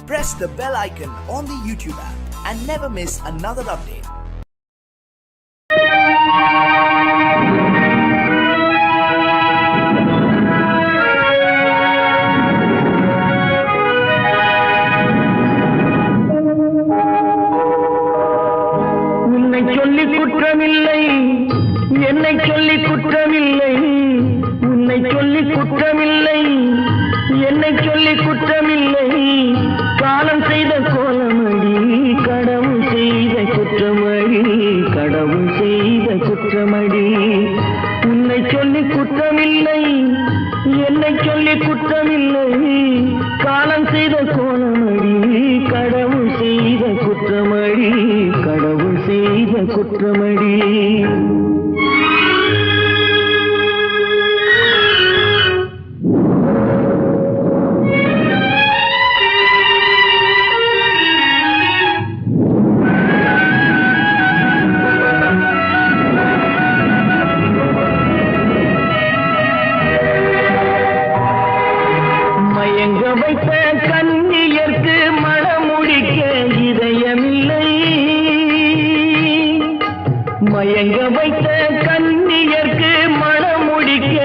press the bell icon on the YouTube app and never miss another update. உன்னை சொல்லி குற்றமில்லை, என்னை சொல்லி குற்றமில்லை, உன்னை சொல்லி குற்றமில்லை, என்னை சொல்லி குற்றமில்லை, காலம் செய்த கோலமடி, கடவுள் செய்த குற்றமடி, கடவுள் செய்த குற்றமடி. உன்னை சொல்லி குற்றமில்லை, என்னை சொல்லி குற்றமில்லை, காலம் செய்த கோலமடி, கடவுள் செய்த குற்றமடி, கடவுள் செய்த குற்றமடி. மயங்க வைத்த கண்ணியர்க்கு மனமுடிக்க இதயமில்லை, மயங்க வைத்த கண்ணியர்க்கு மனமுடிக்க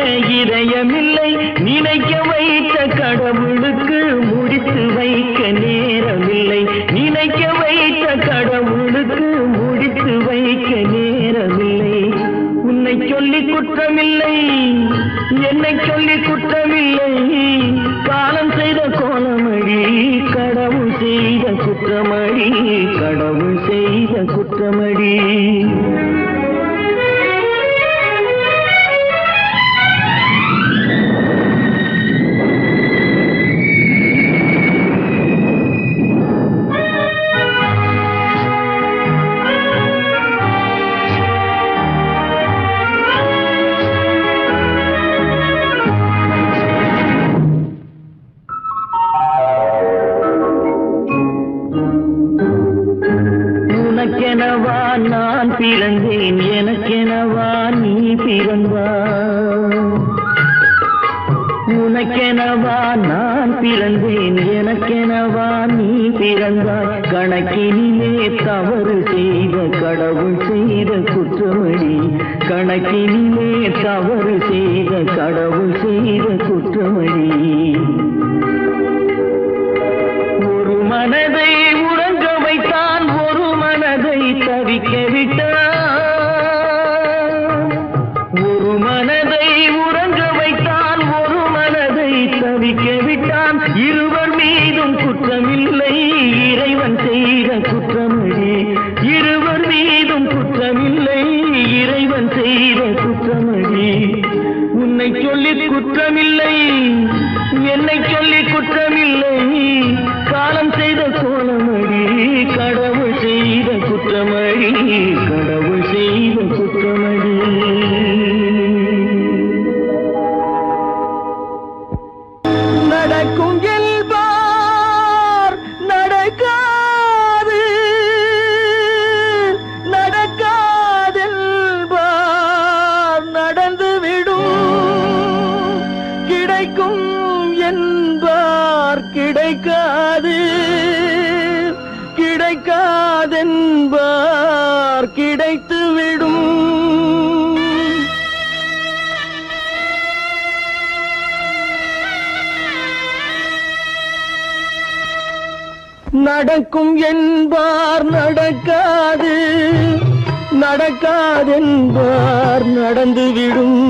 இதயமில்லை, நினைக்க வைத்த கடவுளுக்கு முடித்து வைக்க நேரமில்லை, நினைக்க வைத்த கடவுளுக்கு முடித்து வைக்க நேரமில்லை. உன்னை சொல்லி குற்றமில்லை, என்னை சொல்லி குற்றமில்லை, காலம் செய்த கோலமடி, கடவுள் செய்த குற்றமடி, கடவுள் செய்த குற்றமடி. உனக்கெனவா நான் பிறந்தேன், எனக்கெனவா நீ பிறந்தாய், உனக்கெனவா நான் பிறந்தேன், எனக்கெனவா நீ பிறந்தாய், கணக்கினிலே தவறு செய்த கடவுள் செய்த குற்றமடி, கணக்கினிலே தவறு செய்த கடவுள் செய்த குற்றமடி. ஒரு மனதை உறங்க வைத்தான், ஒரு மனதை தவிக்க விட்டான், ஒரு மனதை உறங்க வைத்தான், ஒரு மனதை தவிக்க விட்டான், இருவர் மீதும் குற்றமில்லை, இறைவன் செய்த குற்றமடி, இருவர் மீதும் குற்றமில்லை, இறைவன் செய்த குற்றமடி. உன்னை சொல்லி குற்றமில்லை, என்னை சொல்லி குற்றமில்லை, காலம் செய்த கோலமடி, கடவுள் செய்த குற்றமடி, கடவுள் செய்த குற்றமடி. நடக்கும் என்பார் நடக்காது, நடக்காதென்பார் நடந்துவிடும், கிடைக்கும் என்பார் கிடைக்காது, கிடைக்காதென்பார் கிடைத்துவிடும். நடக்கும் என்பார் நடக்காது, நடக்காதென்பார் நடந்துவிடும்,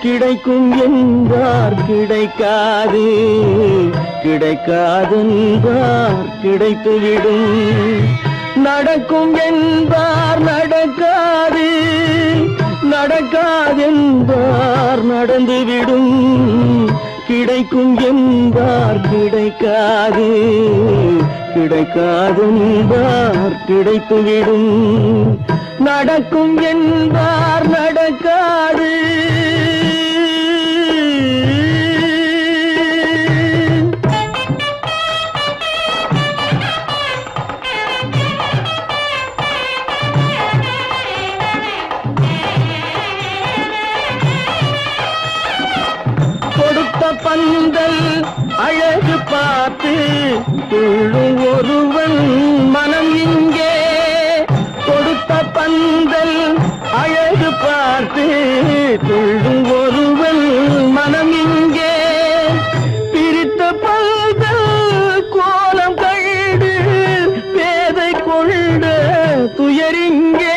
கிடைக்கும் என்பார் கிடைக்காது, கிடைக்காதென்பார் கிடைத்துவிடும். நடக்கும் என்பார் நடக்காது, நடக்காதென்பார் நடந்துவிடும், கிடைக்கும் என்பார் கிடைக்காது, கிடைக்காதென்பார் கிடைத்துவிடும். நடக்கும் என்பார் நடக்காது. பந்தல் அழகு பார்த்து துள்ளும் ஒருவன் மனம் இங்கே கொடுத்த பந்தல் அழகு பார்த்து துள்ளும் ஒருவன் மனம் இங்கே பிரித்த பந்தல் கோலம் கண்டு பேதை கொண்ட துயரிங்கே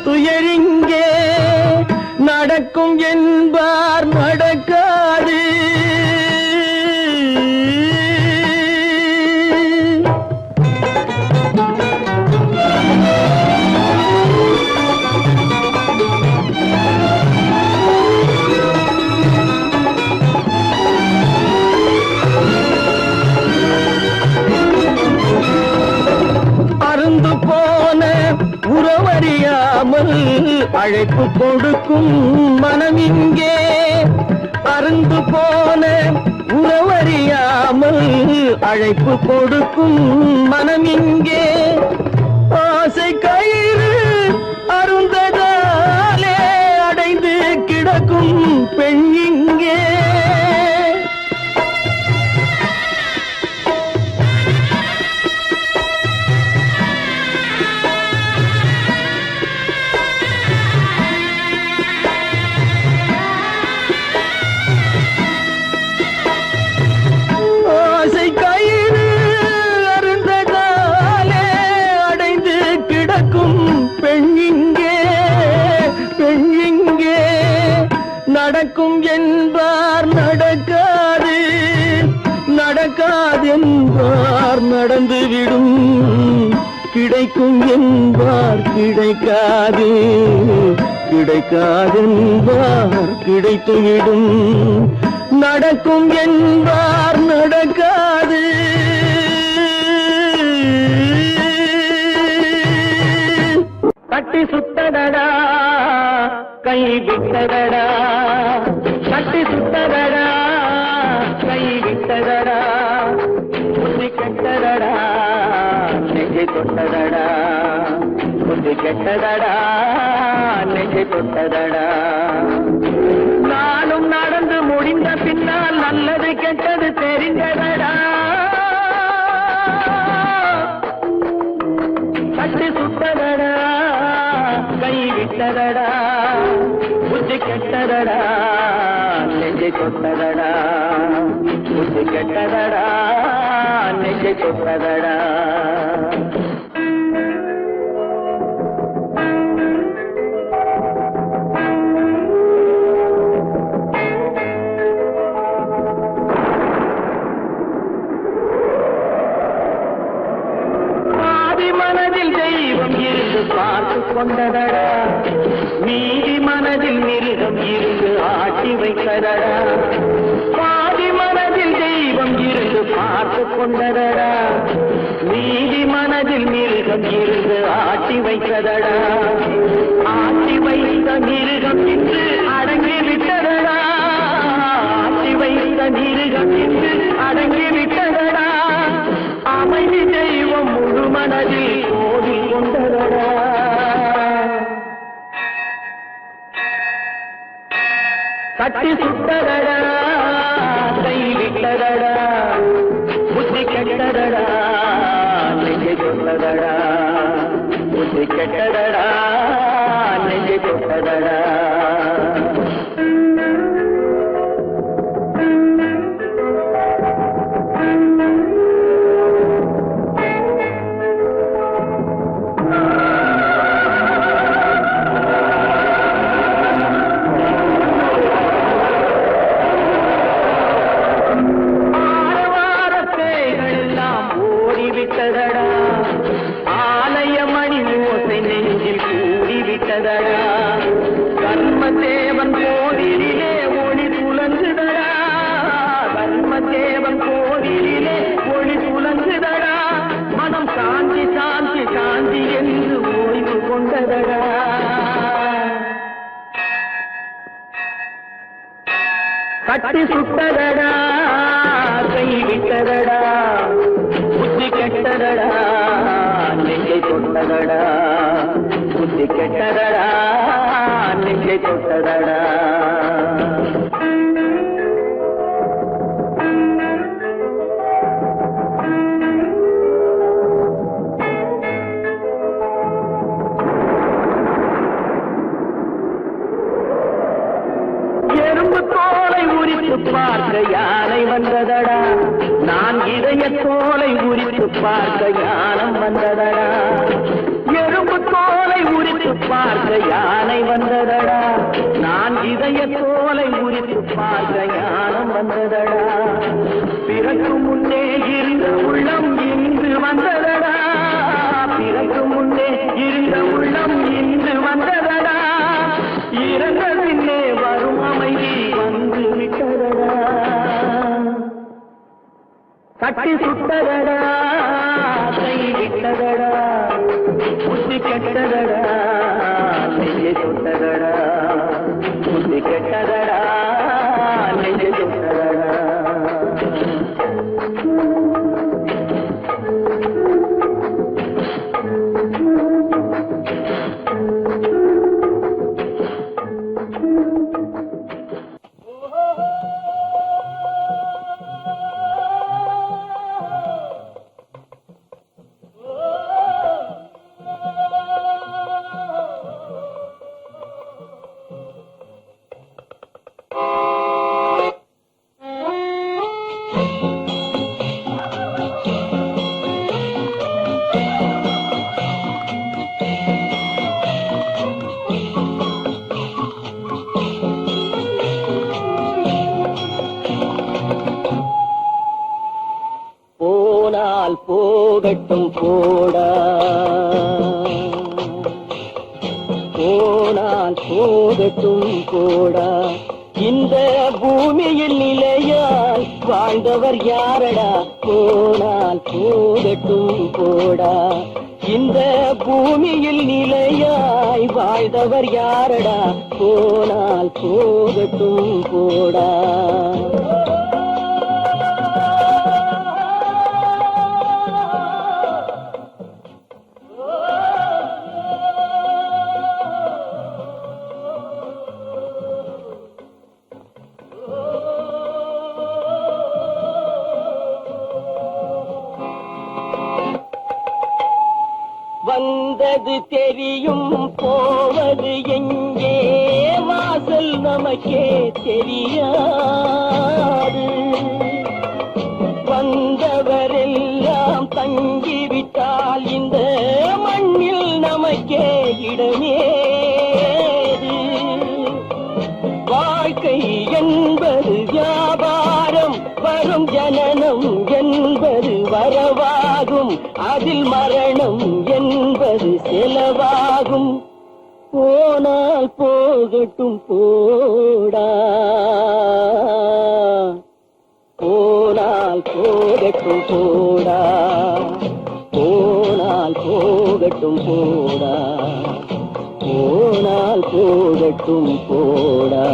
துயரிங்கே நடக்கும் என்பார் நடக்காது அருந்து போன உறவறியாமல் அழைப்பு கொடுக்கும் மனம் இங்கே அருந்து போன உறவறியாமல் அழைப்பு கொடுக்கும் மனம் இங்கே ஆசை கயிறு அருந்ததாலே அடைந்து கிடக்கும் பெண் இங்கே நடக்கும் என்பார் நடக்காது நடக்காது என்பார் நடந்துவிடும் கிடைக்கும் என்பார் கிடைக்காது கிடைக்காது என்பார் கிடைத்துவிடும் நடக்கும் என்பார் நடக்காது கட்டி சுத்தடடா கை விட்டதடா கட்டி சுத்ததடா கை விட்டதடா புத்தி கெட்டதடா நெஞ்சை தொட்டதடா புத்தி கெட்டதடா நெஞ்சை தொட்டதடா நானும் நடந்து முடிந்த பின்னால் நல்லது கெட்டது தெரிந்ததடா கட்டி சுத்ததடா கை விட்டதடா புத்தி கெட்டதடா நெஞ்சை தொட்டதடா புத்தி கெட்டதடா நெஞ்சை தொட்டதடா பார்த்து கொண்டதடா மீதி மனதில் மிருகம் இருந்து ஆட்டி வைத்ததடா பாதி மனதில் தெய்வம் இருந்து பார்த்து கொண்டதடா மீதி மனதில் மிருகம் இருந்து ஆட்டி வைத்ததடா ஆட்டி வைத்த மிருகம் இன்று அடங்கி விட்டதடா ஆட்டி வைத்த மிருகம் இன்று அடங்கி விட்டதடா அமைதி தெய்வம் முழு மனதில் கோடி கொண்டதடா கட்டி சுட்டதடா கை விட்டதடா புத்தி கெட்டதடா நெஞ்சை தொட்டதடா புத்தி கெட்டதடா நெஞ்சை தொட்டதடா ஆலய மணி ஓசை நெஞ்சில் கூடிவிட்டதடா கட்டி சுட்டதடா கை விட்டதடா புத்தி கெட்டதடா நெஞ்சை தொட்டதடா புத்தி கெட்டதடா நெஞ்சை தொட்டதடா பார்க்க யானை வந்ததடா நான் இதய தோலை உரித்து பார்க்க யானம் வந்ததடா எறும்பு தோலை உரித்து பார்க்க யானை வந்ததடா நான் இதய தோலை உரித்து பார்க்க யானம் வந்ததடா பிறகு முன்னே இருந்த உள்ளம் இன்று வந்ததடா பிறகு முன்னே இருந்த உள்ளம் இன்று வந்ததடா இறந்த பின்னே வரும் அமைதி வந்து விட்டதடா கட்டி சுட்டதடா கை விட்டதடா புத்தி கெட்டதடா நெஞ்சை சுட்டதடா புத்தி கெட்டதடா நெஞ்சை சுட்டதடா போகட்டும் போடா போனால் போகட்டும் போடா இந்த பூமியில் நிலையால் வாழ்ந்தவர் யாரடா போனால் போகட்டும் போடா இந்த பூமியில் நிலையாய் வாழ்ந்தவர் யாரடா போனால் போகட்டும் போடா வந்தது தெரியும் போவது எங்கே வாசல் நமக்கே தெரியாது வந்தவரெல்லாம் தங்கிவிட்டால் இந்த மண்ணில் நமக்கே இடமேது வாழ்க்கை என்பது வியாபாரம் வரும் ஜனனம் என்பது வரவாகும் அதில் மரணம் என்பது செலவாகும் போனால் போகட்டும் போடா போனால் போகட்டும் போடா போனால் போகட்டும் போடா போனால் போகட்டும் போடா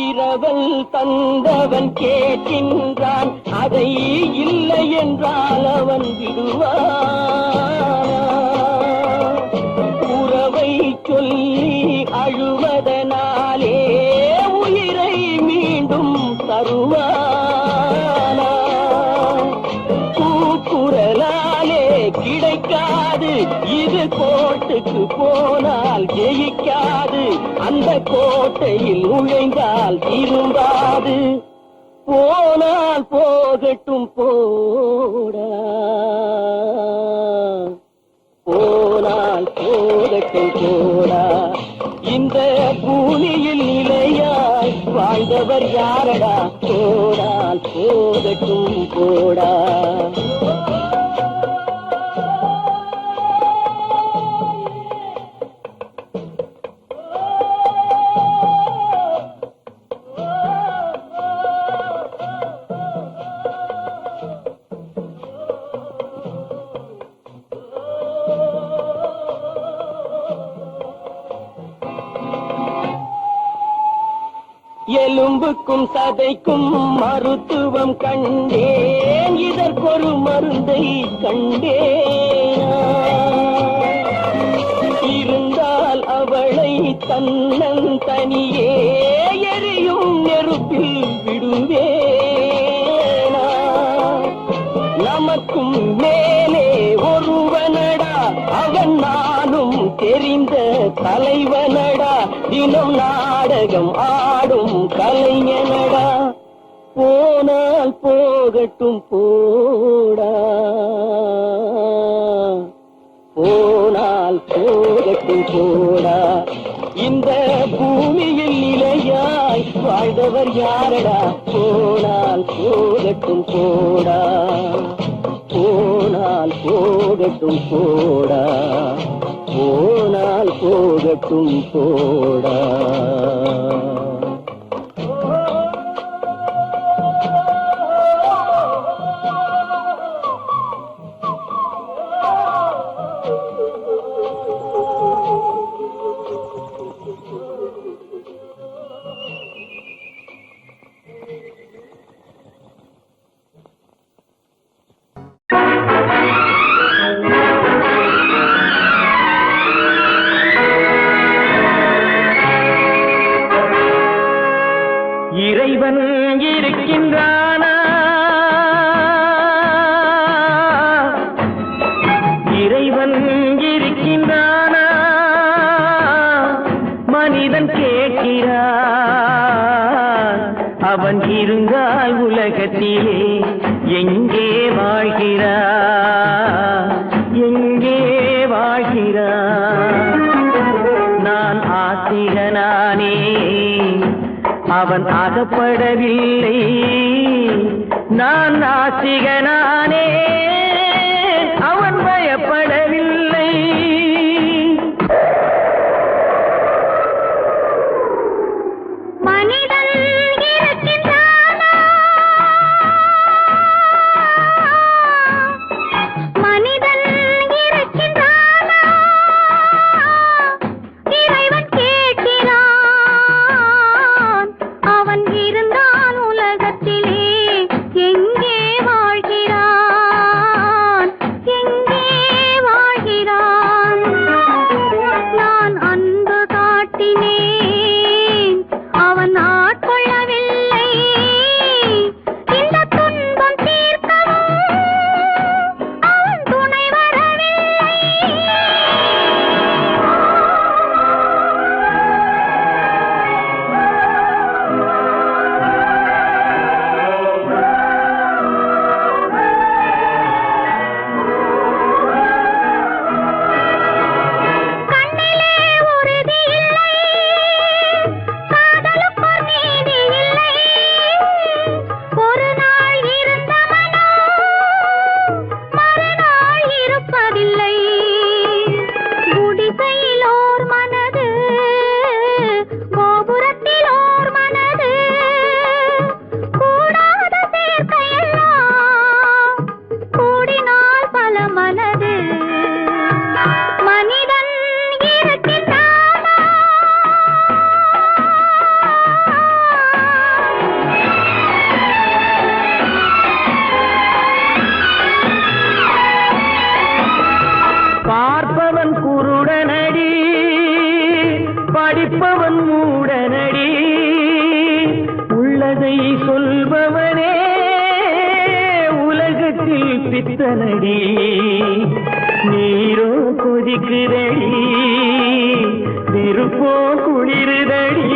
இரவல் தந்தவன் கேட்கின்றான் அதை இல்லை என்றால் அவன் விடுவான் உறவை சொல்லி அழுவதனாலே உயிரை மீண்டும் தருவானா கூக்குரலாலே கிடைக்காது இது கோட்டுக்கு போனால் ஜெயிக்காது அந்த கோட்டையில் நுழைந்தால் திரும்பாது போனால் போகட்டும் போடா போனால் போகட்டும் போடா இந்த பூமியில் நிலையாய் வாழ்ந்தவர் யாரடா போனால் போகட்டும் போடா எலும்புக்கும் சதைக்கும் மருத்துவம் கண்டேன், இதற்கொரு மருந்தை கண்டேன். இருந்தால் அவளை தன்னன் தனியே எரியும் நெருப்பில் விடுவேனா? நமக்கும் மேலே ஒருவனடா, அவன் நானும் தெரிந்த தலைவனடா, தினம் நாடகம் ஆடும் கலைஞனடா. போனால் போகட்டும் போடா, போனால் போகட்டும் போடா. இந்த பூமியில் நிலையாய் வாழ்ந்தவர் யாரடா? போனால் போகட்டும் போடா, போனால் போகட்டும் போடா, போனால் போகட்டும் போடா. இறைவன் இருக்கின்றானா? இறைவன் இருக்கின்றானா? மனிதன் கேட்கிறான். அவன் இருந்தால் உலகத்திலே எங்கே வாழ்கிறான்? எங்கே வாழ்கிறான்? நான் ஆத்திகனானே, அவன் அகப்படவில்லை. நான் நாசிகனானே, அவன் பயப்படவில்லை. மனிதன் இருக்கின்றானா? மனிதன் இருக்கின்றானா? இறைவன் கேட்கிறான். அவன் இருந்தான் உலகத்திலே எங்கே வாழ்கிறான்? எங்கே வாழ்கிறான்? நான் அன்பு காட்டினேன், அவன் ஆட்கொள்ளவில்லை. இந்த துன்பம் தீர்க்கவும் அவன் துணை வரவில்லை. கண்ணிலே உறுதி இல்லை, காதலுக்கோர் நீதி இல்லை. ஒரு நாள் இருந்த மனம் மறுநாள் இருப்பதில்லை. குடிசையில் ஓர் மனது, கோபுரத்தில் ஓர் மனது, கூடாத சேர்க்கையெல்லாம் கூடினால் பல மனது. மனிதன் இருக்கின்றானா? பார்ப்பவன் குருடனடி, படிப்பவன் மூடனடி. உள்ளதை சொல்பவனே உலகத்தில் பித்தனடி. நீரோ கொதிக்குதடி, நெருப்போ குளிருதடி.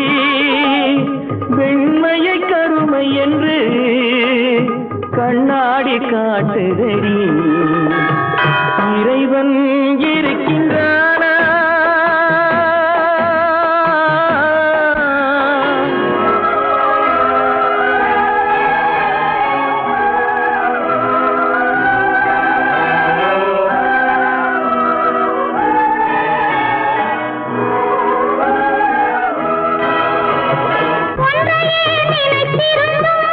வெண்மையை கருமை என்று கண்ணாடி காட்டுதடி. இறைவன் இருக்கின்றானா? ஒன்றையே நினைத்திருந்தும்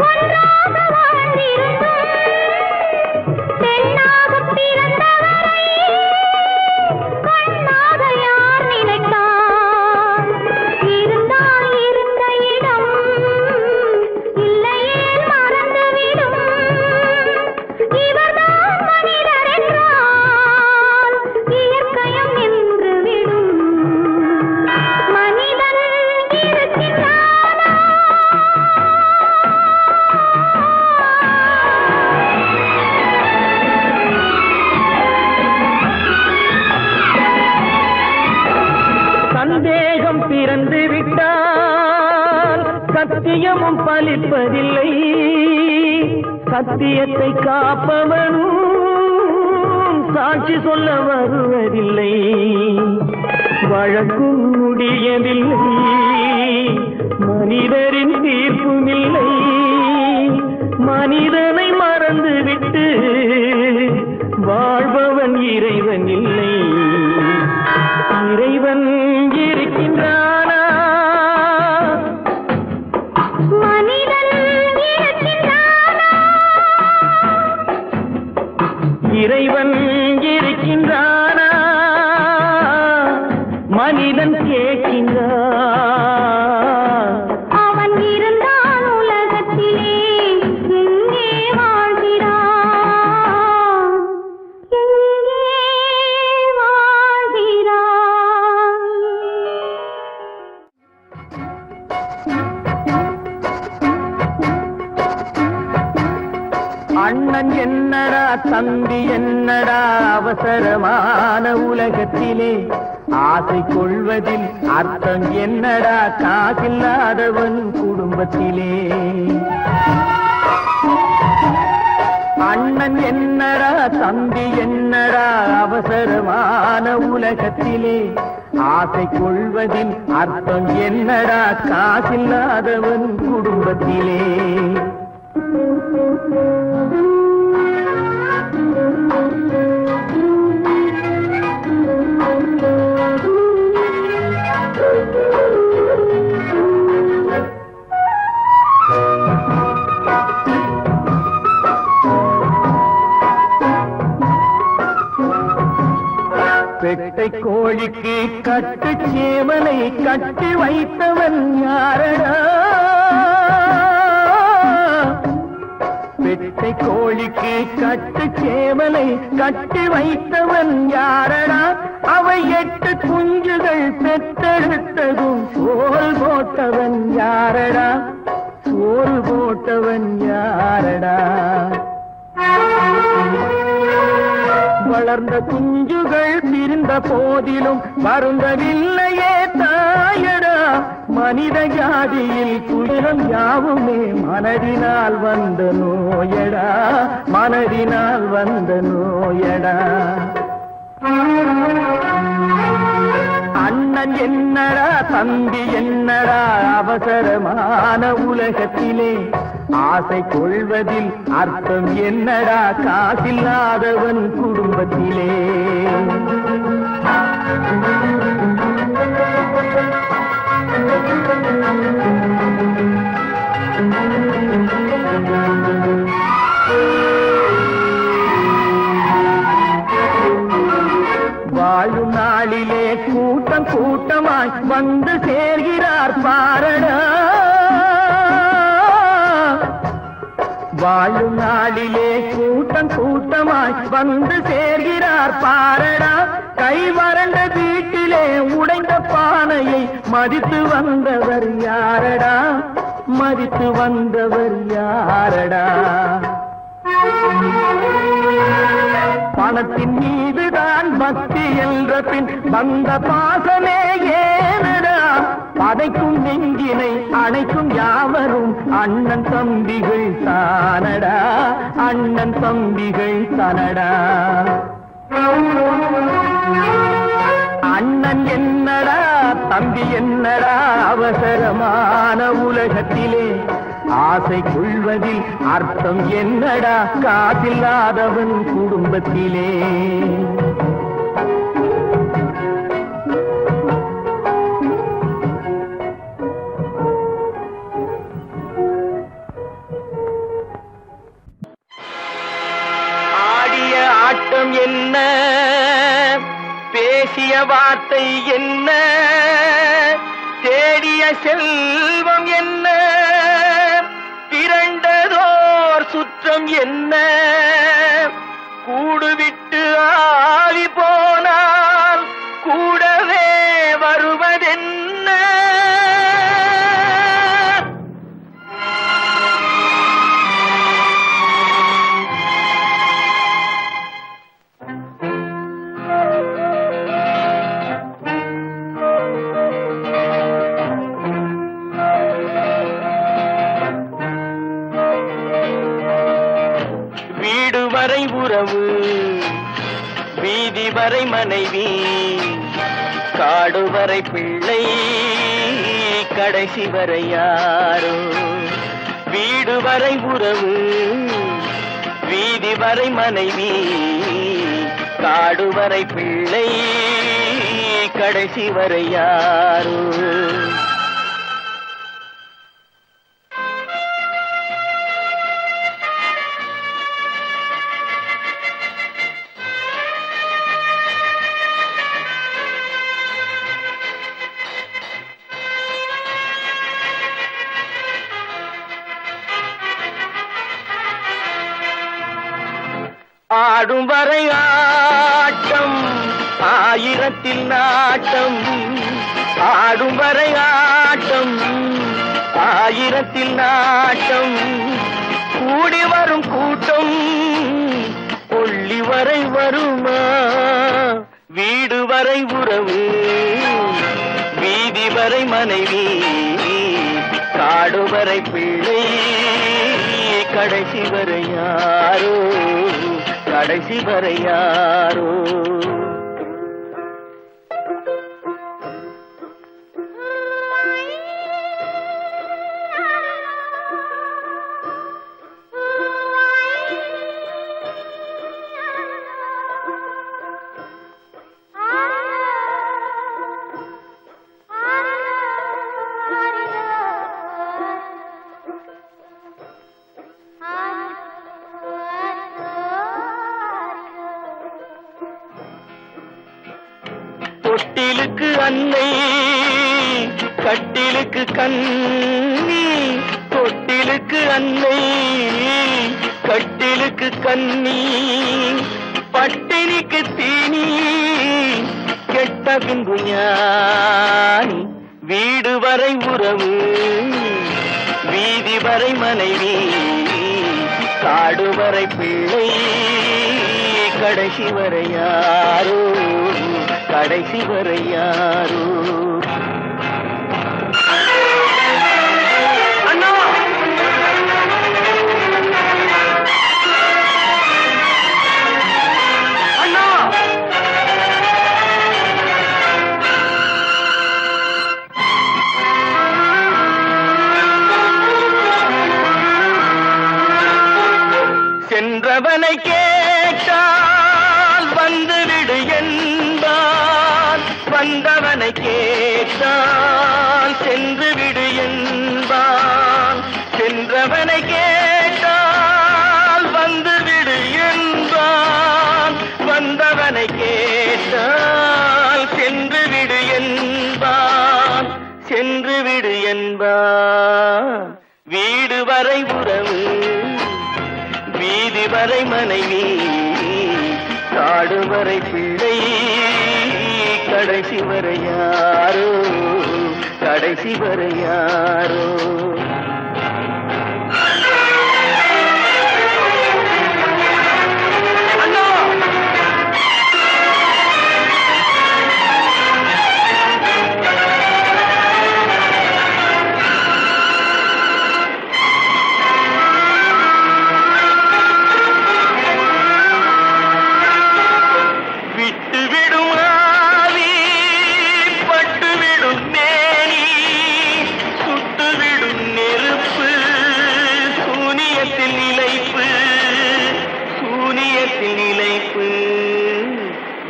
ஒன்றாக வாழ்ந்திருந்தும் பெண்ணாகப் பிறந்தவனே சத்தியமும் பலிப்பதில்லை, சத்தியத்தை காப்பவனும் சாட்சி சொல்ல வருவதில்லை. வழக்கும் முடியவில்லை, மனிதரின் தீர்ப்பும் இல்லை. மனிதனை மறந்துவிட்டு வாழ்பவன் இறைவன் இல்லை. இறைவன் இருக்கின்றானா? மனிதன் இருக்கின்றானா? இறைவன் இருக்கின்றானா? மனிதன் கேட்கின்றான். அவன் இருந்தான் உலகத்திலே, எங்கே வாழ்கிறான்? எங்கே வாழ்கிறான்? அண்ணன் என்னடா தம்பி என்னடா அவசரமான உலகத்திலே, ஆசை கொள்வதில் அர்த்தம் என்னடா காசில்லாதவன் குடும்பத்திலே. அண்ணன் என்னடா தம்பி என்னடா அவசரமான உலகத்திலே, ஆசை கொள்வதில் அர்த்தம் என்னடா காசில்லாதவன் குடும்பத்திலே. பெட்டை கோழிக்கு கட்டு சேவலை கட்டி வைத்தவன் யாரடா? பெட்டை கோழிக்கு கட்டு சேவலை கட்டி வைத்தவன் யாரடா? அவை 8 குஞ்சுகள் பெற்றெடுத்ததும் சோல் போட்டவன் யாரடா? சோல் போட்டவன் யாரடா? வளர்ந்த குஞ்சுகள் பிரிந்த போதிலும் வருந்தவில்லையே தாயடா. மனித ஜாதியில் துயரம் யாவுமே மனதினால் வந்த நோயடா, மனதினால் வந்த நோயடா. அண்ணன் என்னடா தம்பி என்னடா அவசரமான உலகத்திலே, ஆசை கொள்வதில் அர்த்தம் என்னடா காசில்லாதவன் குடும்பத்திலே. வாழும் நாளிலே கூட்டம் கூட்டமாய் வந்து சேர்கிறார் பாரடா. வாழும் நாளிலே கூட்டம் கூட்டமாய் வந்து சேர்கிறார் பாரடா. கை வறண்ட வீட்டிலே உடைந்த பானையை மதித்து வந்தவர் யாரடா? மதித்து வந்தவர் யாரடா? பணத்தின் மீதுதான் பக்தி என்ற பின் வந்த பாசமே ஏனடா? பதைக்கும் நெஞ்சினை அணைக்கும் யாவரும் அண்ணன் தம்பிகள் தானடா, அண்ணன் தம்பிகள் தானடா. அண்ணன் என்னடா தம்பி என்னடா அவசரமான உலகத்திலே, ஆசை கொள்வதில் அர்த்தம் என்னடா காசில்லாதவன் குடும்பத்திலே. ஆடிய ஆட்டம் என்ன, பேசிய வார்த்தை என்ன, தேடிய செல்வம் என்ன, திரண்டதோர் சுற்றம் என்ன, கூடுவிட்டு ஆவி போனால் கூடவே வருவதென்ன. வரை உறவு, வீதி வரை மனைவி, காடு வரை பிள்ளை, கடைசி வரை யாரோ. வீடு வரை உறவு, வீதி வரை மனைவி, காடு வரை பிள்ளை, கடைசி வரை யாரோ. ஆடும் வரை ஆட்டம், ஆயிரத்தில் நாட்டம். ஆடும் வரை ஆட்டம், ஆயிரத்தில் நாட்டம். கூடி வரும் கூட்டம் கொள்ளி வரை வருமா. வீடு வரை உறவு, வீதி வரை மனைவி, காடு வரை பிள்ளை, கடைசி வரை யாரோ, கடைசி வரை யாரோ. தொட்டிலுக்கு அன்னை, கட்டிலுக்கு கண்ணி. தொட்டிலுக்கு அன்னை, கட்டிலுக்கு கண்ணி. பட்டினிக்கு தீனி, கெட்ட பின்பு ஞானி. வீடு வரை உறவு, வீதி வரை மனைவி, காடு வரை பிள்ளை, கடைசி வரை யாரோ, கடைசி வரை யாரோ. அண்ணா, அண்ணா, சென்றவனை கேட்டால் வந்துவிடு என்பான், வந்தவனை கேட்டால் சென்று விடு என்பான். சென்றவனை கேட்டால் வந்துவிடு என்பான், வந்தவனை கேட்டால் சென்று விடு என்பான், சென்று விடு என்பான். வீடு வரை உறவு, வீதி வரை மனைவி, காடு வரை பிள்ளை, கடைசி வரை யாரோ, கடைசி வரை யாரோ.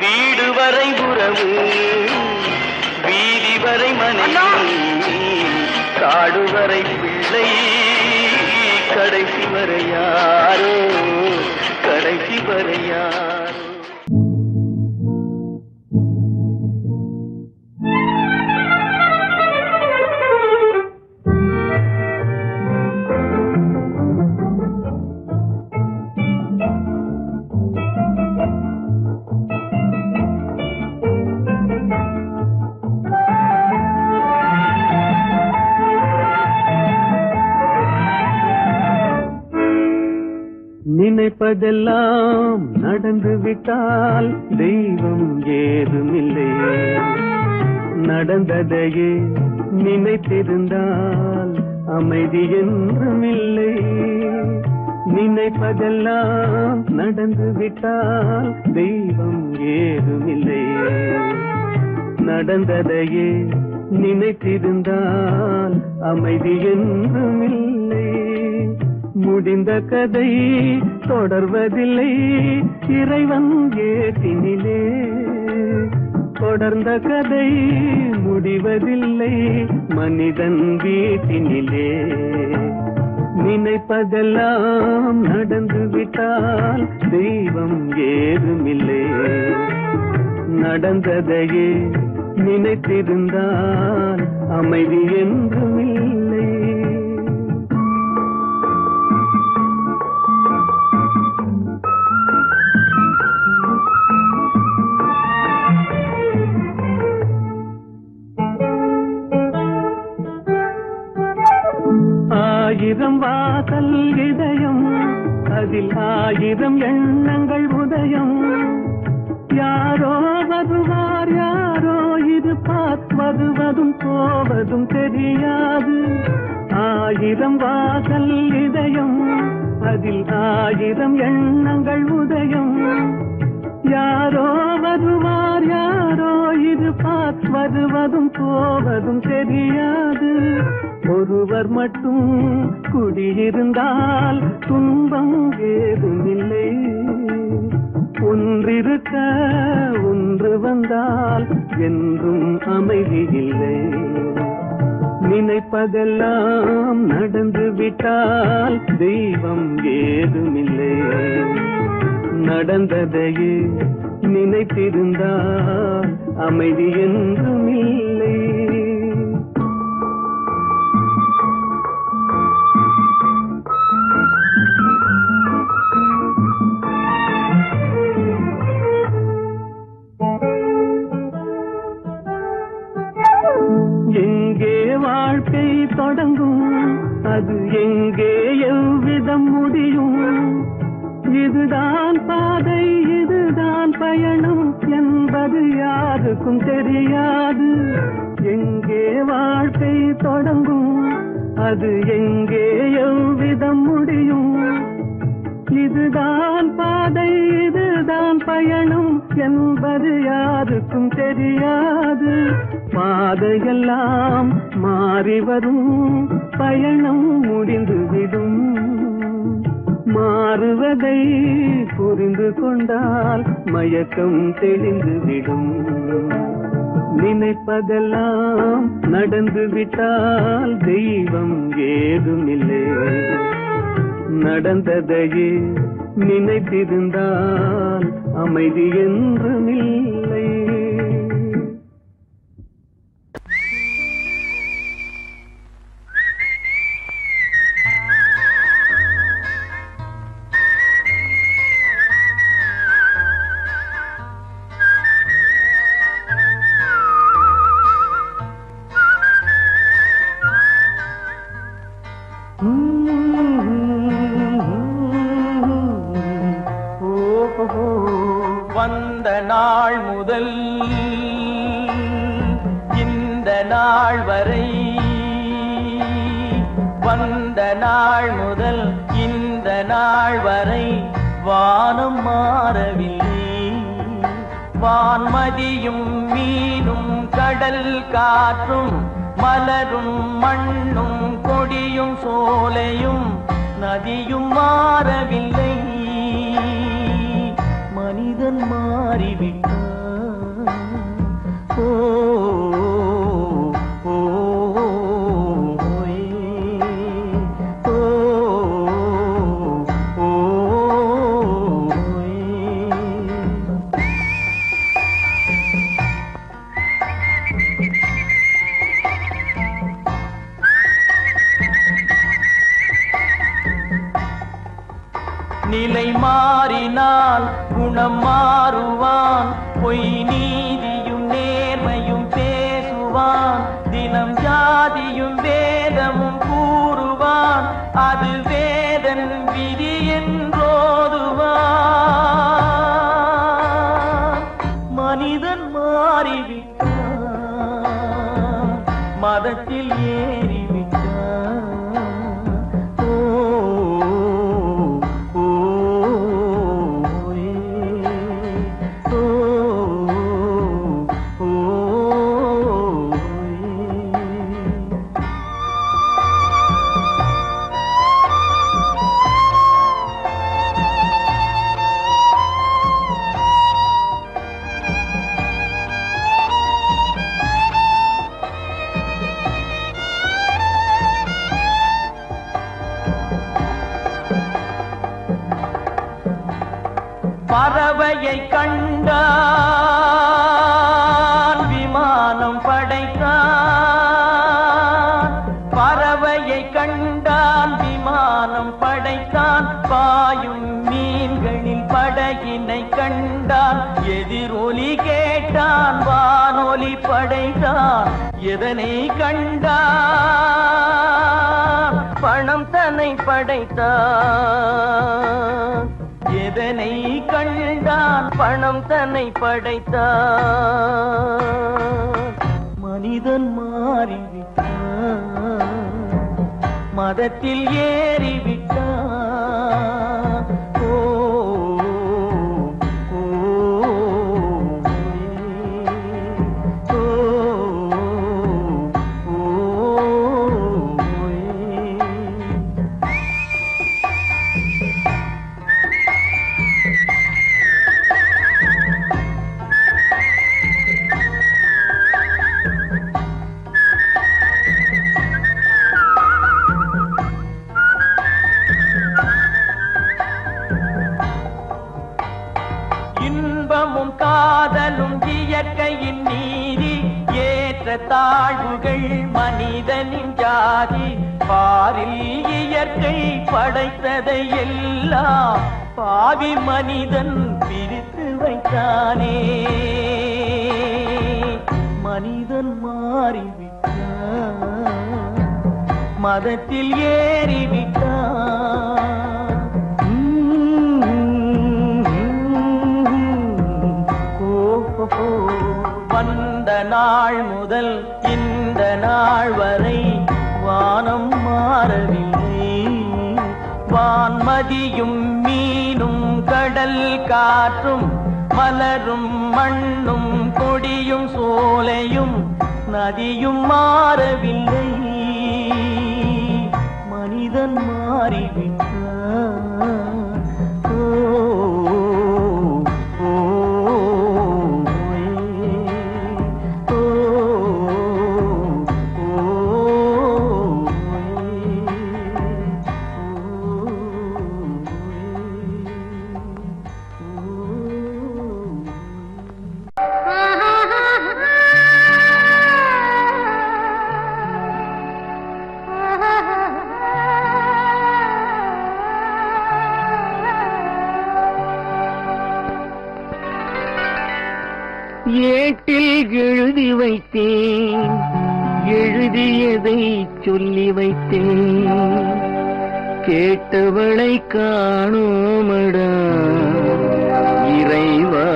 வீடு வரை உறவு, வீதி வரை மனைவி, காடு வரை பிள்ளை, கடைசி வரை யாரோ, கடைசி வரை யாரோ. நினைப்பதெல்லாம் நடந்து விட்டால் தெய்வம் ஏதுமில்லை, நடந்ததையே நினைத்திருந்தால் அமைதி என்றுமில்லை. நினைப்பதெல்லாம் நடந்து விட்டால் தெய்வம் ஏதுமில்லை. நடந்ததையே நினைத்திருந்தால் அமைதி என்றும் இல்லை. முடிந்த கதை தொடர்வதில்லை இறைவன் ஏட்டினிலே. தொடர்ந்த கதை முடிவதில்லை மனிதன் வீட்டினிலே. நினைப்பதெல்லாம் நடந்து விட்டால் தெய்வம் ஏதுமில்லை. நடந்ததையே நினைத்திருந்தால் அமைதி என்றும் இல்லை. ஆயிரம் வாசல் இதயம் அதில் ஆயிரம் எண்ணங்கள் உதயம். யாரோ வருவார் யாரோ இருப்பார் வருவதும் போவதும் தெரியாது. ஆயிரம் வாசல் இதயம் அதில் ஆயிரம் எண்ணங்கள் உதயம். யாரோ வருவார் யாரோ இருப்பார் வருவதும் போவதும் தெரியாது. ஒருவர் மட்டும் குடியிருந்தால் துன்பம் ஏதுமில்லை. ஒன்றிருக்க ஒன்று வந்தால் என்றும் அமைதி இல்லை. நினைப்பதெல்லாம் நடந்து விட்டால் தெய்வம் ஏதுமில்லை. நடந்ததையே நினைத்திருந்தால் அமைதி என்றும் இல்லை. எங்கே வாழ்க்கை தொடங்கும் அது எங்கே எவ்விதம் முடியும். இதுதான் பாதை இதுதான் பயணம் என்பது யாருக்கும் தெரியாது. எங்கே வாழ்க்கை தொடங்கும் அது எங்கே எவ்விதம் முடியும். இதுதான் பாதை இதுதான் பயணம் என்பது யாருக்கும் தெரியாது. பாதையெல்லாம் மாறி வரும் பயணம் முடிந்துவிடும். மாறுவதை புரிந்து கொண்டால் மயக்கம் தெளிந்துவிடும். நினைப்பதெல்லாம் நடந்து விட்டால் தெய்வம் ஏதுமில்லை. நடந்ததையே நினைத்திருந்தால் அமைதி என்றும் இல்லை. வந்த நாள் முதல் இந்த நாள் வரை வந்த நாள் முதல் இந்த நாள் வரை வானம் மாறவில்லை. வான்மதியும் மீனும் கடல் காற்றும் மலரும் மண்ணும் கொடியும் சோலையும் நதியும் மாறவில்லை. மனிதன் மாறிவிட்டான். ஓ ஓ ஓ ஓ நிலை மாறினால் குணம் மாறுவான். பொய் நீதியும் நேர்மையும் பேசுவான். தினம் ஜாதியும் வேதமும் கூறுவான். அது வேதன் விதி என்றோதுவான். மனிதன் மாறிவிட்டான். மதத்தில் ஏறிவிட்டான். ஓ பறவையை கண்டான் விமானம் படைத்தான். பறவையை கண்டான் விமானம் படைத்தான். பாயும் மீன்களில் படகினை கண்டான். எதிரொலி கேட்டான் வானொலி படைத்தான். எதனை கண்டான் பணம் தன்னை படைத்தான். எதனை கண்டான் பணம் தன்னை படைத்தான். மனிதன் மாறிவிட்டான் மதத்தில் ஏறிவிட்டான். ஓ ஓ, ஓ, ஓ, இன்பமும் காதலும் இயற்கையின் நீதி. ஏற்ற தாழ்வுகள் மனிதனின் ஜாதி. பாரில் இயற்கை படைத்ததை எல்லாம் பாவி மனிதன் பிரித்து வைத்தானே. மனிதன் மாறிவிட்டான் மதத்தில் ஏறிவிட்டான். வந்த நாள் முதல் இந்த நாள் வரை வானம் மாறவில்லை. வான்மதியும் மீனும் கடல் காற்றும் மலரும் மண்ணும் கொடியும் சோலையும் நதியும் மாறவில்லை. மனிதன் மாறிவிட்டான். ஏட்டில் எழுதி வைத்தேன் எழுதியதை சொல்லி வைத்தேன். கேட்டவளை காணோமடா இறைவா.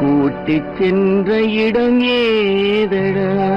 கூட்டிச் சென்ற இடம் ஏதடா.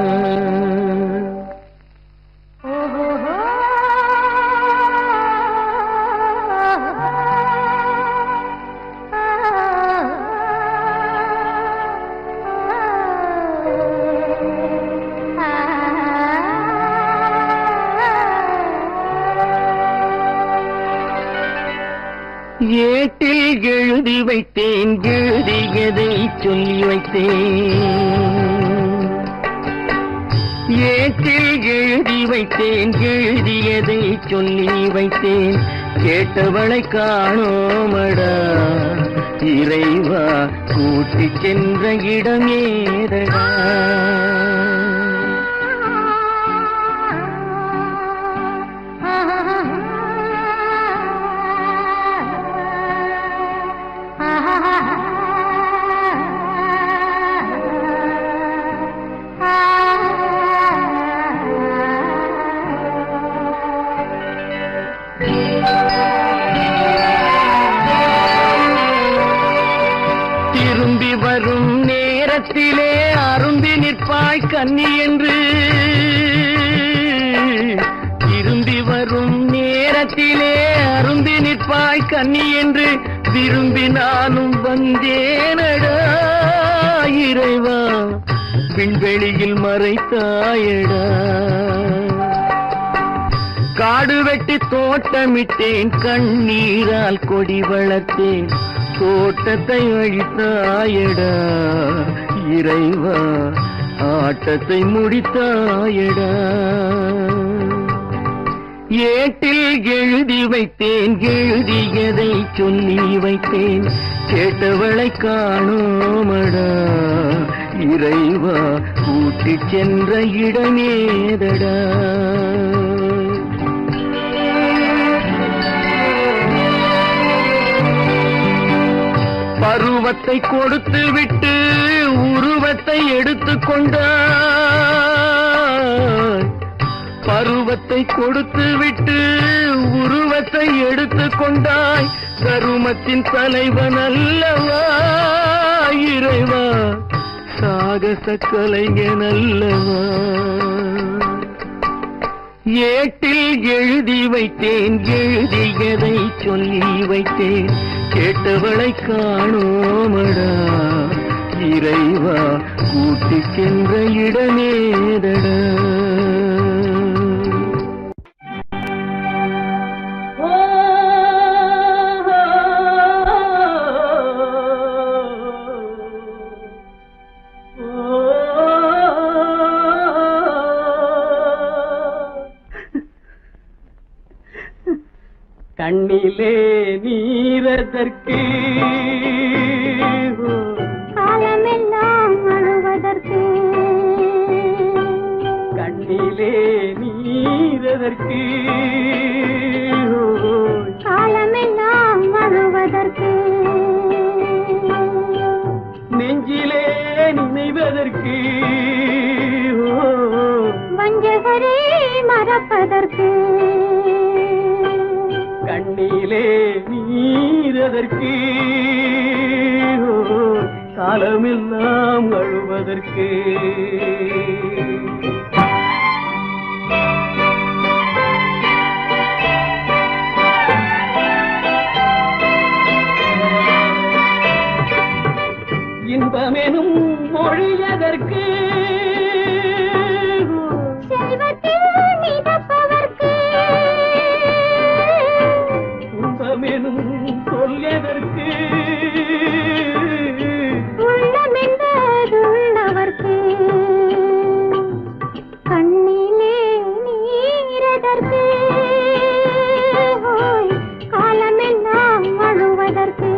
ஏட்டில் எழுதி வைத்தேன் எழுதியதை சொல்லி வைத்தேன். ஏட்டில் எழுதி வைத்தேன் எழுதியதை சொல்லி வைத்தேன். கேட்டவளை காணோமடா இறைவா. கூட்டிச் சென்ற இடம் ஏதடா. திரும்பி வரும் நேரத்திலே அரும்பி நிற்பாய் கன்னி என்று. திரும்பி வரும் நேரத்திலே அரும்பி நிற்பாய் கன்னி என்று விரும்பி நானும் வந்தேனடா இறைவா. விண்வெளியில் மறைத்தாயடா. காடு வெட்டி தோட்டமிட்டேன் கண்ணீரால் கொடி வளர்த்தேன். தோட்டத்தை அழித்தாயடா இறைவா. ஆட்டத்தை முடித்தாயடா. ஏட்டில் எழுதி வைத்தேன் எழுதியதை சொல்லி வைத்தேன் கேட்டவளை காணோமடா இறைவா கூட்டிச் சென்ற இடமேதடா பருவத்தை கொடுத்து விட்டு உருவத்தை எடுத்துக் கொண்டாய் பருவத்தை கொடுத்து விட்டு உருவத்தை எடுத்துக் கொண்டாய் கருமத்தின் தலைவன் அல்லவா இறைவா சாகச கலைஞன் அல்லவா ஏட்டில் எழுதி வைத்தேன் எழுதியதை சொல்லி வைத்தேன் கேட்டவளை காணோமடா இறைவா கூட்டிச் சென்ற இடமேதடா கண்ணிலே நீரதற்கு காலமெல்லாம் அழுவதற்கு கண்ணிலே நீரதற்கு காலமெல்லாம் அழுவதற்கு நெஞ்சிலே நினைவதற்கு வஞ்சகரே மறப்பதற்கு கண்ணிலே நீரதற்கு காலமெல்லாம் அழுவதற்கு இன்பமெனும் மொழியதற்கு செல்வத்தில் மிதப்பதற்கு துன்பமெனும் சொல்லியதற்கு உள்ளமென்பதுள்ளவர்க்கு கண்ணிலே நீரதற்கு காலமெல்லாம் அழுவதற்கு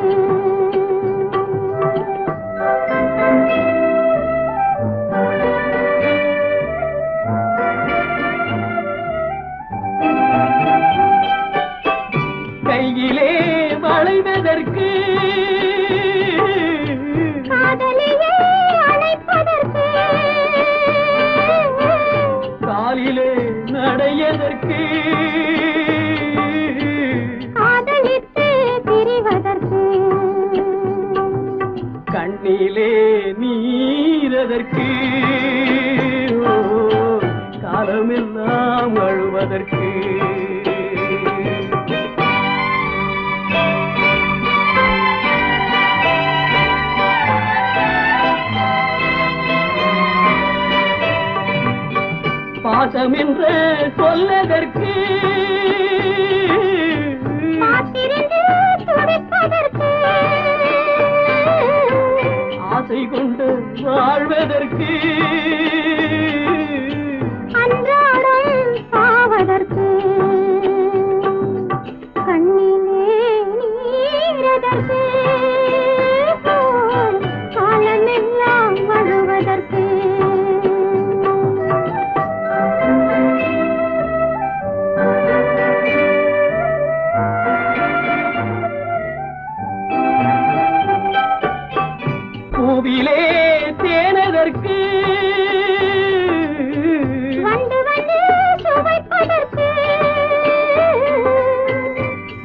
கையிலே வளைவதற்கு காதலியே அழைப்பதற்கு காலிலே நடையதற்கு காதலித்து பிரிவதற்கு கண்ணிலே நீரதற்கு காலமெல்லாம் அழுவதற்கு பாசம் என்று சொல்லதற்கு காத்திருந்து துடிப்பதற்கு ஆசை கொண்டு வாழ்வதற்கு அன்றாடம் சாவதற்கு கண்ணிலே நீரதற்கு காலமெல்லாம் அழுவதற்கு பூவிலே தேனதற்கு வந்து வந்து சுவைப்பதற்கு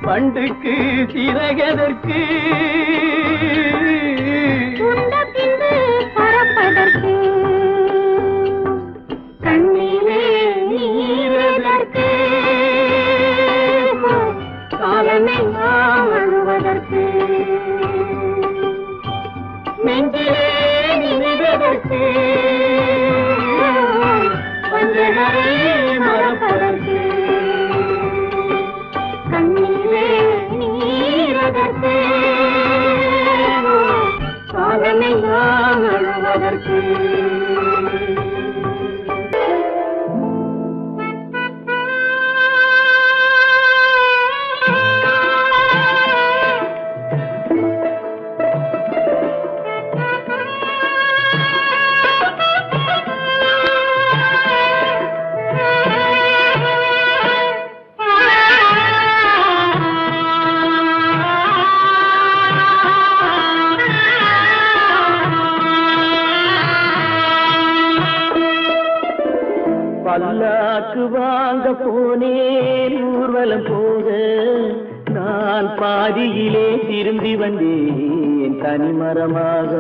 பண்டுக்கு சிறகதற்கு உண்ட பின்பு பறப்பதற்கு கண்ணிலே நீரதற்கு காலமெல்லாம் அழுவதற்கு நெஞ்சிலே நினைவதற்கு வஞ்சகரை மறப்பதற்கு கண்ணிலே நீரதற்கு காலமெல்லாம் அழுவதற்கு பல்லாக்கு வாங்க போனேன் ஊர்வலம் போக நான் பாதியிலே திரும்பி வந்தேன் தனிமரமாக.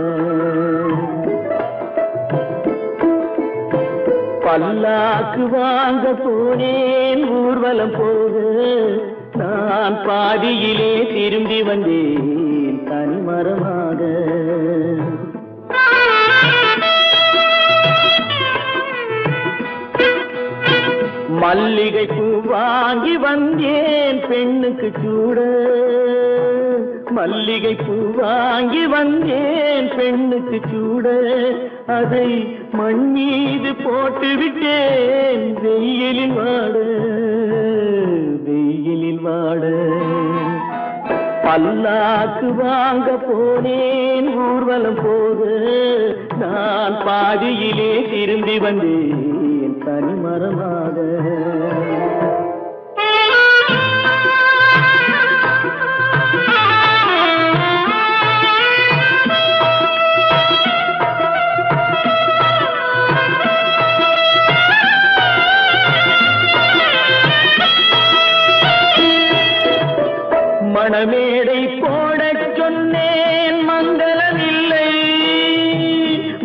பல்லாக்கு வாங்க போனேன் ஊர்வலம் போக நான் பாதியிலே திரும்பி வந்தேன் தனிமரமாக. மல்லிகை பூ வாங்கி வந்தேன் பெண்ணுக்கு சூட. மல்லிகை பூ வாங்கி வந்தேன் பெண்ணுக்கு சூட. அதை மண் மீது போட்டு விட்டேன் வெயிலில் வாட வெயிலில் வாட. பல்லாக்கு வாங்க போனேன் ஊர்வலம் போக நான் பாதியிலே திரும்பி வந்தேன் தனிமரமாக. மணமேடை போடச் சொன்னேன் மங்களமில்லை.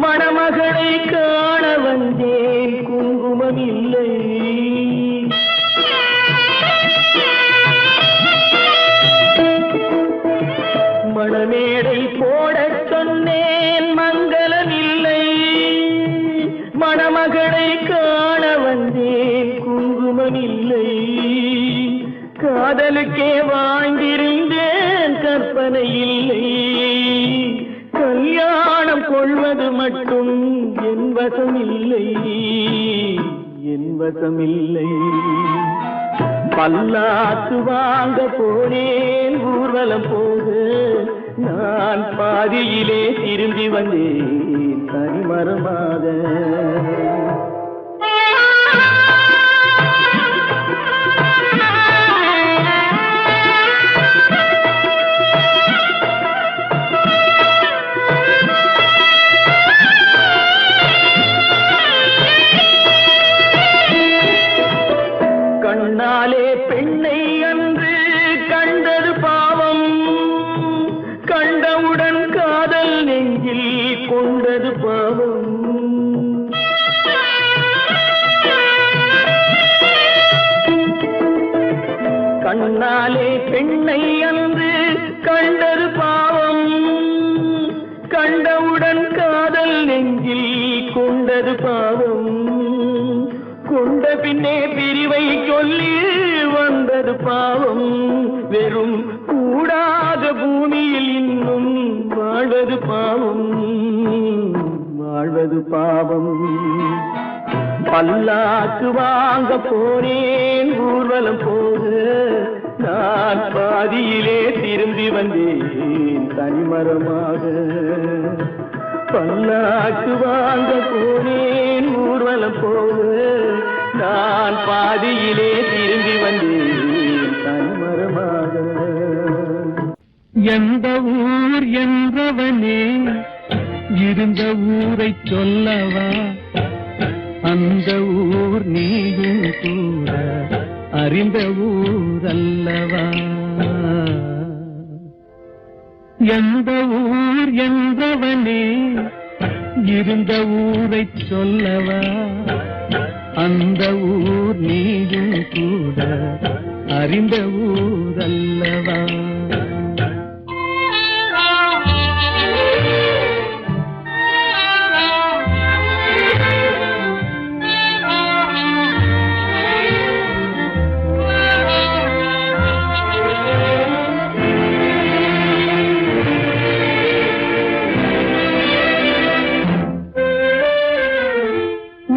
மணமகளை காண வந்தேன் குங்குமம் இல்லை. மணமேடை போடச் சொன்னேன் மங்களமில்லை. மணமகளை காண வந்தேன் குங்குமம் இல்லை. காதலுக்கே வாழ்ந்திருந்தேன் கற்பனை இல்லை. கல்யாணம் கொள்வது மட்டும் என் வசமில்லை என் வசமில்லை. பல்லாக்கு வாங்க போனேன் ஊர்வலம் போக நான் பாதியிலே திரும்பி வந்தேன் தனிமரமாக. கண்ணாலே பெண்ணை அன்று கண்டது பாவம். கண்டவுடன் காதல் நெஞ்சில் கொண்டது பாவம். கண்ணாலே பெண்ணை அன்று கண்டது பாவம். கண்டவுடன் காதல் நெஞ்சில் கொண்டது பாவம். கொண்ட பின்னே பிரிவை சொல்லி வந்தது பாவம். வெறும் கூடாத பூமியில் இன்னும் வாழ்வது பாவம் வாழ்வது பாவம். பல்லாக்கு வாங்க போனேன் ஊர்வலம் போக நான் பாதியிலே திரும்பி வந்தேன் தனிமரமாக. பல்லாக்கு வாங்க போனேன் ஊர்வலம் போக நான் பாதியிலே திரும்பி வந்தேன் தனிமரமாக. எந்த ஊர் என்றவனே இருந்த ஊரை சொல்லவா? அந்த ஊர் நீயும் கூட அறிந்த ஊர் அல்லவா? எந்த ஊர் என்றவனே இருந்த ஊரை சொல்லவா? அந்த ஊர் நீயும் கூட அறிந்த ஊர் அல்லவா?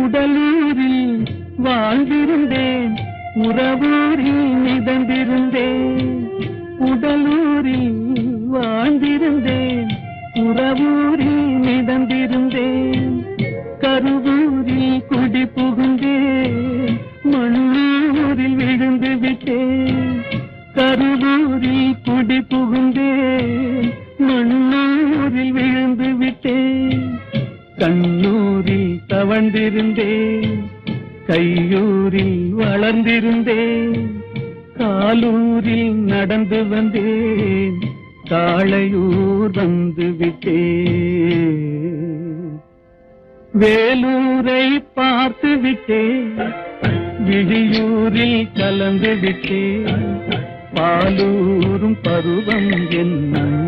உடலூரில் வாழ்ந்திருந்தேன், உறவூரில் மிதந்திருந்தேன். உடலூரில் வாழ்ந்திருந்தேன், உறவூரில் மிதந்திருந்தேன். கருவூரில் குடி புகுந்தேன், மண்ணூரில் விழுந்து விட்டேன். கருவூரில் குடி புகுந்தேன், மண்ணூரில் விழுந்து விட்டேன். கண்ணூரில் தவழ்ந்திருந்தேன், கையூரில் வளர்ந்திருந்தேன், காலூரில் நடந்து வந்தேன், காளையூர் வந்து விட்டேன். வேலூரை பார்த்து விட்டேன், விழியூரில் கலந்து விட்டேன், பாலூரும் பருவம் என்னும்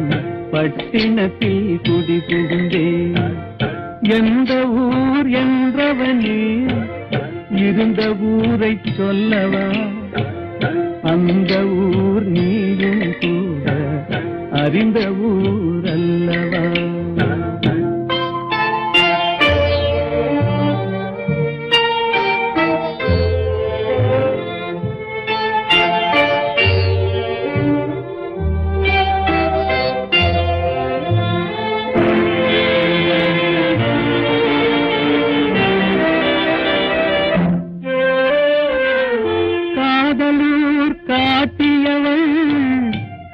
பட்டினத்தில் குடி புகுந்தேன். எந்த ஊர் என்றவனே இருந்த ஊரை சொல்லவா, அந்த ஊர் நீயும் கூட அறிந்த ஊர் அல்லவா.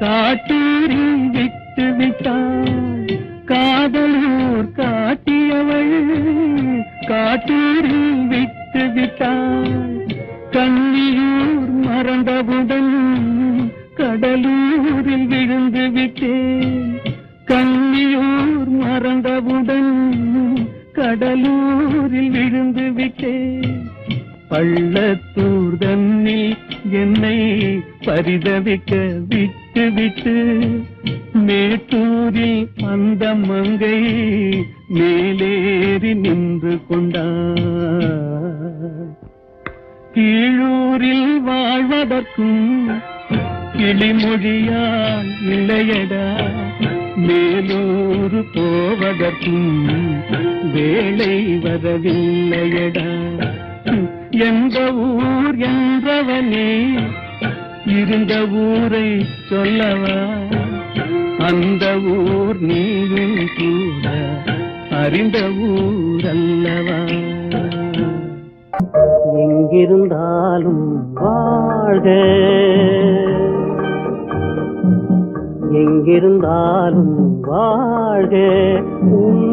காட்டூரில் விட்டு விட்டாள், காதலூர் காட்டியவள் காட்டூரில் விட்டு விட்டாள். கண்ணியூர் மறந்தவுடன் கடலூரில் விழுந்து விட்டேன், கண்ணியூர் மறந்தவுடன் கடலூரில் விழுந்து விட்டேன். பள்ளத்தூர் தன்னில் என்னை பரிதவிக்க விட்டு விட்டு மேட்டூரில் அந்த மங்கை மேலேறி நின்று கொண்டார். கீழூரில் வாழ்வதற்கும் கிளிமொழியால் இல்லையடா, மேலூர் போவதற்கும் வேலை வரவில்லையடா. எந்த ஊர் என்றவனே இருந்த ஊரை சொல்லவா, அந்த ஊர் நீயும் கூட அறிந்த ஊர் அல்லவா. எங்கிருந்தாலும் வாழ்க, எங்கிருந்தாலும் வாழ்க, உன்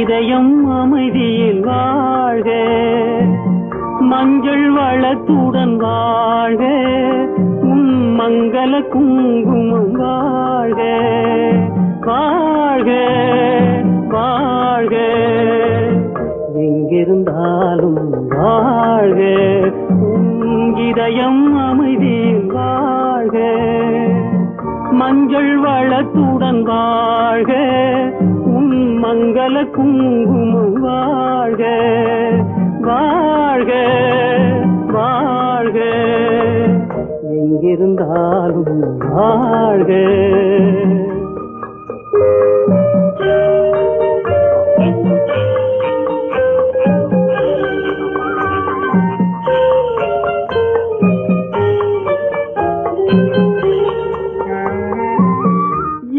இதயம் அமைதியில் வாழ்க, மஞ்சள் வளத்துடன் வாழ்க, உன் மங்கள குங்குமம் வாழ்க, வாழ்க வாழ்க. எங்கிருந்தாலும் வாழ்க, உன் இதயம் அமைதியில் வாழ்க, மஞ்சள் வளத்துடன் வாழ்க, உன் மங்கள குங்குமம் வாழ்க, வாழ்க வாழ்க. எங்கிருந்தாலும் வாழ்க.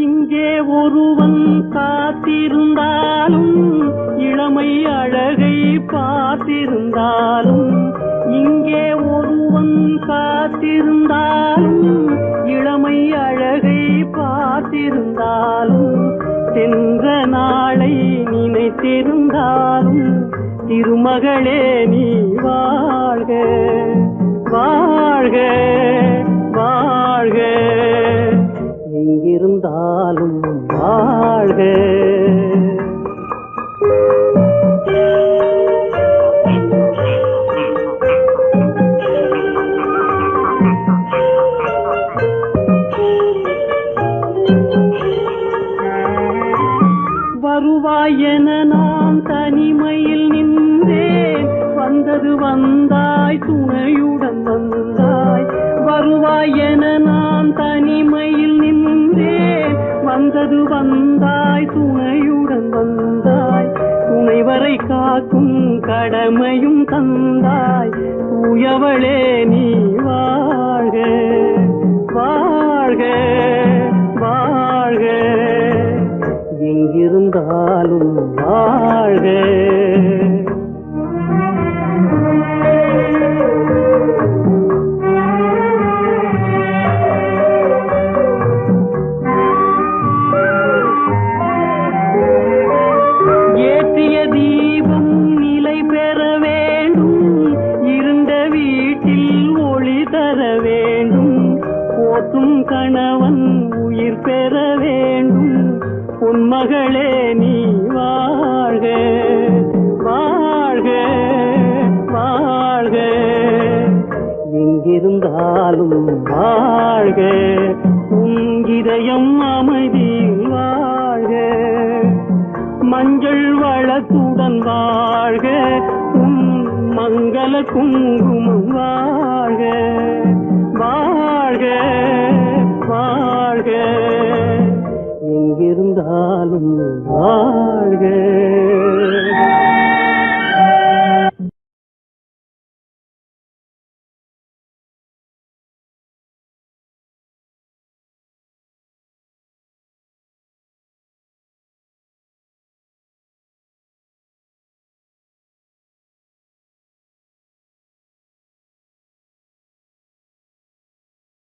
இங்கே ஒருவன் காத்திருந்தாலும், இளமை அழகை பார்த்திருந்தாலும், இங்கே ஒருவன் காத்திருந்தாலும், இளமை அழகை பார்த்திருந்தாலும், சென்ற நாளை நினைத்திருந்தாலும், திருமகளே நீ வாழ்க, வாழ்க வாழ்க. எங்கிருந்தாலும் வாழ்க. வருவாயென நான் தனிமையில் நின்றேன், வந்தது வந்தாய் துணையுடன் வந்தாய். வருவாயென நான் தனிமையில் நின்றேன், வந்தது வந்தாய் துணையுடன் வந்தாய். துணைவரை காக்கும் கடமையும் தந்தாய், தூயவளே நீ வாழ்க, வாழ்க வாழ்க. எங்கிருந்தாலும் வாழ்க. ஏற்றிய தீபம் நிலை பெற வேண்டும், உன் கணவன் உயிர் பெற வேண்டும் உன் மகளே நீ வாழ்க வாழ்க வாழ்க எங்கிருந்தாலும் வாழ்க உன் இதயம் அமைதியில் வாழ்க மஞ்சள் வளத்துடன் வாழ்க உன் மங்கள குங்குமம் வாழ்க வாழ்க வாழ்க எங்கிருந்தாலும் வாழ்க